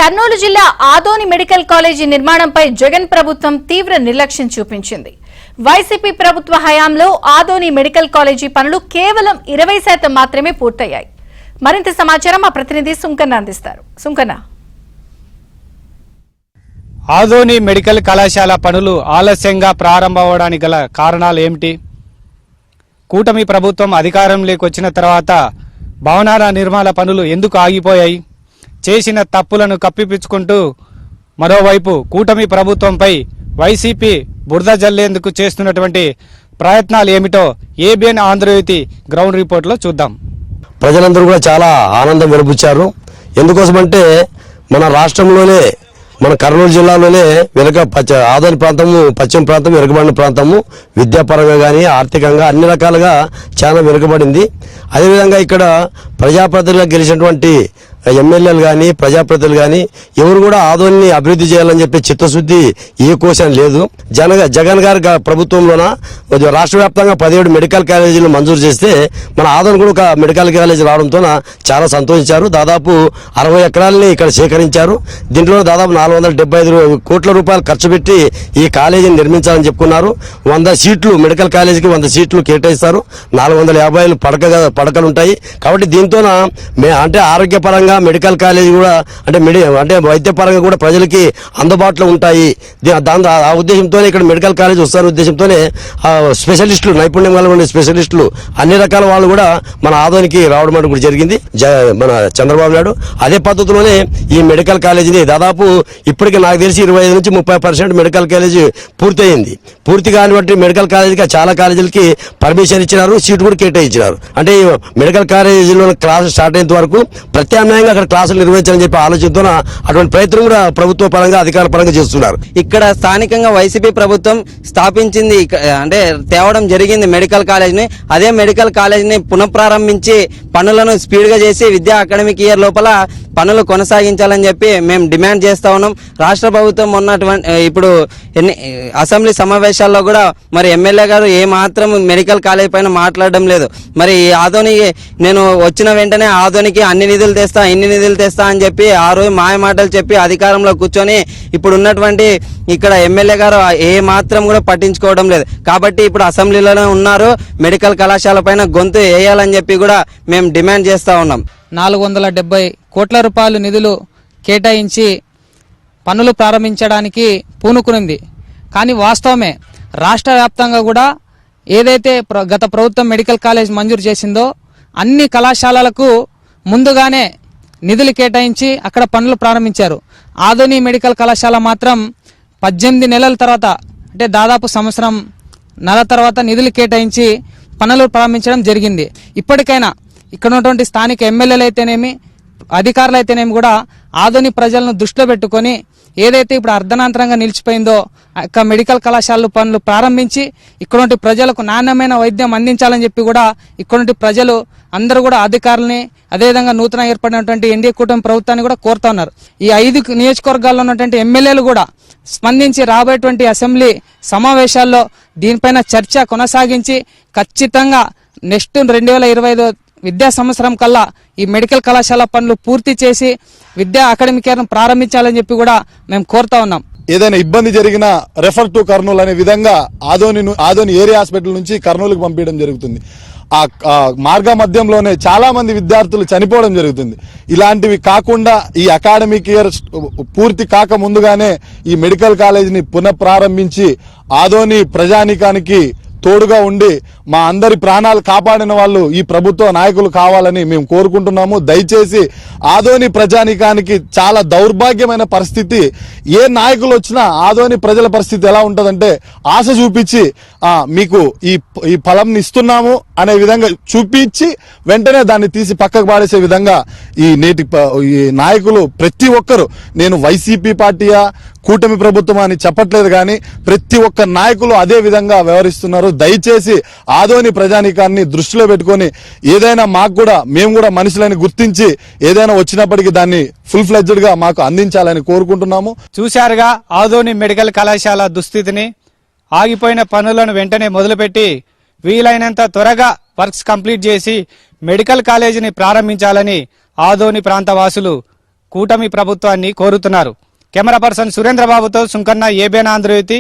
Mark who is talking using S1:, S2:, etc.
S1: కర్నూలు జిల్లా Adoni medical college నిర్మాణంపై జగన్ ప్రభుత్వం తీవ్ర నిర్లక్ష్యం చూపించింది. వైసీపీ ప్రభుత్వ హయాంలో ఆదోని మెడికల్ కాలేజీ పనులు కేవలం 20% మాత్రమే పూర్తయ్యాయి. మరింత సమాచారం మా ప్రతినిధి సుంకన్న అందిస్తారు. సుంకన్న,
S2: ఆదోని మెడికల్ కళాశాల పనులు ఆలస్యంగా ప్రారంభమవడానికి గల కారణాలు ఏమిటి? కూటమి ప్రభుత్వం అధికారంలోకి వచ్చిన తర్వాత భవనాల నిర్మాణ పనులు ఎందుకు ఆగిపోయాయి? చేసిన తప్పులను కప్పిపుచ్చుకుంటూ మరోవైపు కూటమి ప్రభుత్వంపై వైసీపీ బురద జల్లేందుకు చేస్తున్నటువంటి ప్రయత్నాలు ఏమిటో ఏబిఎన్ ఆంధ్రజ్యోతి గ్రౌండ్ రిపోర్ట్లో చూద్దాం.
S3: ప్రజలందరూ కూడా చాలా ఆనందం వెలుబుచ్చారు. ఎందుకోసమంటే మన రాష్ట్రంలోనే, మన కర్నూలు జిల్లాలోనే ఆదోని ప్రాంతము, పశ్చిమ ప్రాంతం వెనుకబడిన ప్రాంతము, విద్యాపరంగా కానీ ఆర్థికంగా అన్ని రకాలుగా చాలా వెనుకబడింది. అదేవిధంగా ఇక్కడ ప్రజాప్రతినిధులుగా గెలిచినటువంటి ఎమ్మెల్యేలు కానీ ప్రజాప్రతినిధులు కానీ ఎవరు కూడా ఆదోని అభివృద్ధి చేయాలని చెప్పి చిత్తశుద్ధి ఏ కోశం లేదు. జగన్ గారి ప్రభుత్వంలోన రాష్ట్ర వ్యాప్తంగా 17 మెడికల్ కాలేజీలు మంజూరు చేస్తే మన ఆదోని కూడా ఒక మెడికల్ కాలేజీ రావడంతో చాలా సంతోషించారు. దాదాపు 60 ఎకరాలని ఇక్కడ సేకరించారు. దీంట్లో దాదాపు 475 కోట్ల రూపాయలు ఖర్చు పెట్టి ఈ కాలేజీని నిర్మించాలని చెప్పుకున్నారు. 100 సీట్లు మెడికల్ కాలేజీకి 100 సీట్లు కేటాయిస్తారు. 450 పడకలు ఉంటాయి. కాబట్టి దీంతో అంటే ఆరోగ్యపరంగా మెడికల్ కాలేజీ కూడా అంటే వైద్యపరంగా కూడా ప్రజలకి అందుబాటులో ఉంటాయి. ఆ ఉద్దేశంతోనే ఇక్కడ మెడికల్ కాలేజీ వస్తున్న ఉద్దేశంతోనే స్పెషలిస్టులు, నైపుణ్యం కలిగిన స్పెషలిస్టులు అన్ని రకాల వాళ్ళు కూడా మన ఆదోనికి రావడం అంటే కూడా జరిగింది మన చంద్రబాబు నాయుడు. అదే పద్ధతిలోనే ఈ మెడికల్ కాలేజీని దాదాపు ఇప్పటికి నాకు తెలిసి 25 నుంచి 30% మెడికల్ కాలేజీ పూర్తయింది. పూర్తి కానివంటి మెడికల్ కాలేజీకి చాలా కాలేజీలకి పర్మిషన్ ఇచ్చినారు, సీటు కూడా కేటాయించినారు. అంటే మెడికల్ కాలేజీలో క్లాసులు స్టార్ట్ అయ్యేంత వరకు ప్రత్యామ్నాయంగా అక్కడ క్లాసులు నిర్వహించాలని చెప్పి ఆలోచనతో అటువంటి ప్రయత్నం కూడా ప్రభుత్వ పరంగా అధికార పరంగా చేస్తున్నారు.
S4: ఇక్కడ స్థానికంగా వైసీపీ ప్రభుత్వం స్థాపించింది, అంటే తేవడం జరిగింది మెడికల్ కాలేజీని. అదే మెడికల్ కాలేజీని పునఃప్రారంభించి పనులను స్పీడ్ గా చేసి విద్యా అకాడమిక్ ఇయర్ లోపల పనులు కొనసాగించాలని చెప్పి మేము డిమాండ్ చేస్తా ఉన్నాం. రాష్ట్ర ప్రభుత్వం ఉన్నటువంటి ఇప్పుడు అసెంబ్లీ సమావేశాల్లో కూడా మరి ఎమ్మెల్యే గారు ఏ మాత్రం మెడికల్ కాలేజ్ పైన మాట్లాడడం లేదు. మరి ఆదోని నేను వచ్చిన వెంటనే ఆదోనికి అన్ని నిధులు తెస్తా, ఇన్ని నిధులు తెస్తా అని చెప్పి ఆ రోజు మాయ మాటలు చెప్పి అధికారంలో కూర్చొని ఇప్పుడు ఉన్నటువంటి ఇక్కడ ఎమ్మెల్యే గారు ఏ మాత్రం కూడా పట్టించుకోవడం లేదు. కాబట్టి ఇప్పుడు అసెంబ్లీలోనే ఉన్నారు, మెడికల్ కళాశాల పైన గొంతు వేయాలని చెప్పి కూడా మేము డిమాండ్ చేస్తా ఉన్నాం.
S5: 470 కోట్ల రూపాయలు నిధులు కేటాయించి పనులు ప్రారంభించడానికి పూనుకునింది. కానీ వాస్తవమే రాష్ట్ర వ్యాప్తంగా కూడా ఏదైతే గత ప్రభుత్వం మెడికల్ కాలేజ్ మంజూరు చేసిందో అన్ని కళాశాలలకు ముందుగానే నిధులు కేటాయించి అక్కడ పనులు ప్రారంభించారు. ఆదోని మెడికల్ కళాశాల మాత్రం 18 నెలల తర్వాత, అంటే దాదాపు సంవత్సరం నెల తర్వాత నిధులు కేటాయించి పనులు ప్రారంభించడం జరిగింది. ఇప్పటికైనా ఇక్కడ ఉన్నటువంటి స్థానిక ఎమ్మెల్యేలు అయితేనేమి అధికారులు అయితేనేమి కూడా ఆదోని ప్రజలను దృష్టిలో పెట్టుకొని ఏదైతే ఇప్పుడు అర్ధనాంతరంగా నిలిచిపోయిందో ఆ మెడికల్ కళాశాలలు పనులు ప్రారంభించి ఇక్కడ ప్రజలకు నాణ్యమైన వైద్యం అందించాలని చెప్పి కూడా ఇక్కడ ప్రజలు అందరూ కూడా అధికారులని, అదేవిధంగా నూతన ఏర్పడినటువంటి ఎన్డీఏ కూటమి ప్రభుత్వాన్ని కూడా కోరుతా ఉన్నారు. ఈ 5 నియోజకవర్గాల్లో ఉన్నటువంటి ఎమ్మెల్యేలు కూడా స్పందించి రాబోయేటువంటి అసెంబ్లీ సమావేశాల్లో దీనిపైన చర్చ కొనసాగించి ఖచ్చితంగా నెక్స్ట్ 2025 విద్యా సంవత్సరం కల్లా ఈ మెడికల్ కళాశాల పనులు పూర్తి చేసి విద్యా అకాడమిక్ ఇయర్ ప్రారంభించాలని చెప్పి కూడా మేము కోరుతా ఉన్నాం.
S6: ఏదైనా ఇబ్బంది జరిగినా రెఫర్ టు కర్నూలు అనే విధంగా ఆదోని ఏరియా హాస్పిటల్ నుంచి కర్నూలుకు పంపించడం జరుగుతుంది. ఆ మార్గ మధ్యంలోనే చాలా మంది విద్యార్థులు చనిపోవడం జరుగుతుంది. ఇలాంటివి కాకుండా ఈ అకాడమిక్ ఇయర్ పూర్తి కాక ముందుగానే ఈ మెడికల్ కాలేజీని పునఃప్రారంభించి ఆదోని ప్రజానీకానికి తోడుగా ఉండి మా అందరి ప్రాణాలు కాపాడిన వాళ్ళు ఈ ప్రభుత్వ నాయకులు కావాలని మేము కోరుకుంటున్నాము. దయచేసి ఆదోని ప్రజానీకానికి చాలా దౌర్భాగ్యమైన పరిస్థితి. ఏ నాయకులు వచ్చినా ఆదోని ప్రజల పరిస్థితి ఎలా ఉంటుందంటే ఆశ చూపించి మీకు ఈ ఫలంని ఇస్తున్నాము అనే విధంగా చూపించి వెంటనే దాన్ని తీసి పక్కకు పాడేసే విధంగా ఈ నాయకులు ప్రతి ఒక్కరు, నేను వైసీపీ పార్టీయా కూటమి ప్రభుత్వం అని చెప్పట్లేదు, కానీ ప్రతి ఒక్క నాయకులు అదే విధంగా వ్యవహరిస్తున్నారు. దయచేసి ఆదోని ప్రజానీకాన్ని దృష్టిలో పెట్టుకొని ఏదైనా మాకు కూడా, మేము కూడా మనుషులని గుర్తించి ఏదైనా వచ్చినప్పటికీ దాన్ని ఫుల్ ఫ్లెడ్జ్డ్ గా మాకు అందించాలని కోరుకుంటున్నాము.
S2: చూశారుగా ఆదోని మెడికల్ కళాశాల దుస్థితిని. ఆగిపోయిన పనులను వెంటనే మొదలుపెట్టి వీలైనంత త్వరగా వర్క్స్ కంప్లీట్ చేసి మెడికల్ కాలేజీని ప్రారంభించాలని ఆదోని ప్రాంత వాసులు కూటమి ప్రభుత్వాన్ని కోరుతున్నారు. కెమెరా పర్సన్ సురేంద్రబాబుతో సుంకన్న ఏబిఎన్ ఆంధ్రజ్యోతి